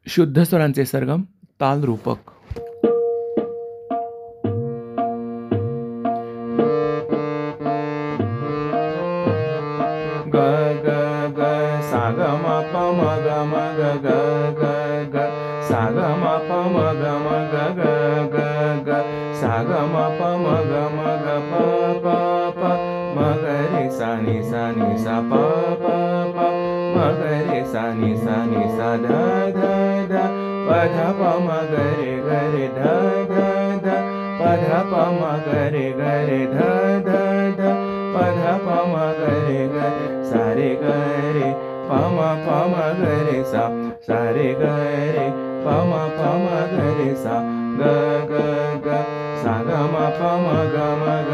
शुद्ध स्वरांचे सरगम ताल रूपक. ग ग ग सा ग म प म ग म ग ग ग ग सा ग म प म ग म ग ग ग ग सा ग म प म ग म ग प प प म ग रे सा नि सा प प प म ग रे सा नि सा ध ध ध प ध प म ग रे ध ध ध प ध प म ग रे ध ध ध प ध प म ग ग सा रे ग रे प म ग रे सा रे ग रे प म ग रे सा ग ग ग सा ग म प म ग म ग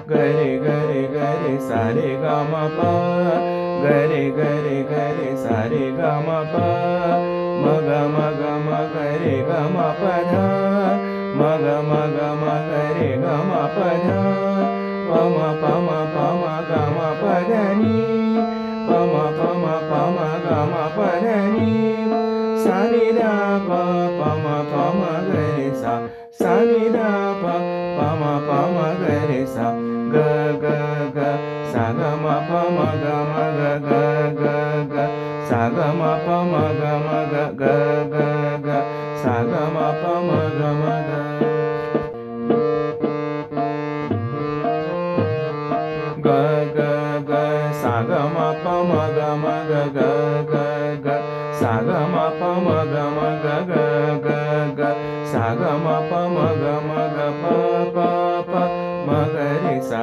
ग रे सा रे ग म प ग रे सा रे ग म प म ग म ग रे ग म प ध म ग म रे ग म प ध प म ग म प ध नि प म ग म प ध नि सा नि ध प म ग रे सा नि ध प म ग रे सा ग ग ग सा ग म प म ग म ग ग ग ग सा ग म प म ग म ग ग ग ग सा ग म प म ग म ग ग ग ग सा ग म प म ग म ग ग ग ग सा ग म प म ग म ग ग ग ग सा ग म प म ग म ग प प प म ग रे सा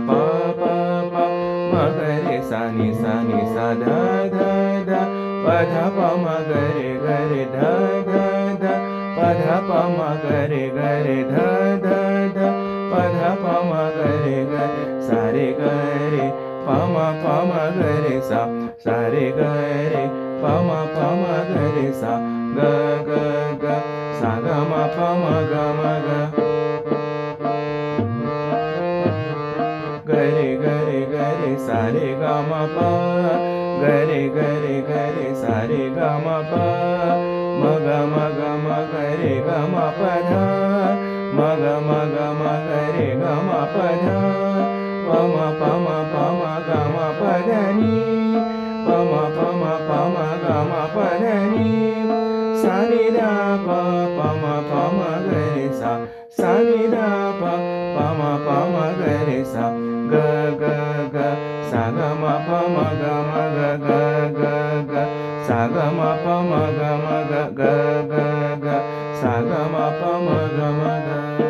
प प प म ग रे सा ध ध ध प ध प म ग रे ध ध ध प ध प म ग रे ध ध ध प ध प म ग ग सा रे ग रे प म ग रे सा रे ग रे प म ग रे सा ग ग ग सा ग म प म ग म ग ग रे सा रे ग म प ग रे सा रे ग म प म ग ग रे ग म प ध म ग रे ग म प ध प म ग म प ध नि प म ग म प ध नि सा नि ध प म ग रे सा नि ध प म ग रे सा ग ग ग सा ग म प म ग म ग ग ग ग सा ग म प म ग म ग ग ग ग सा ग म प म ग म ग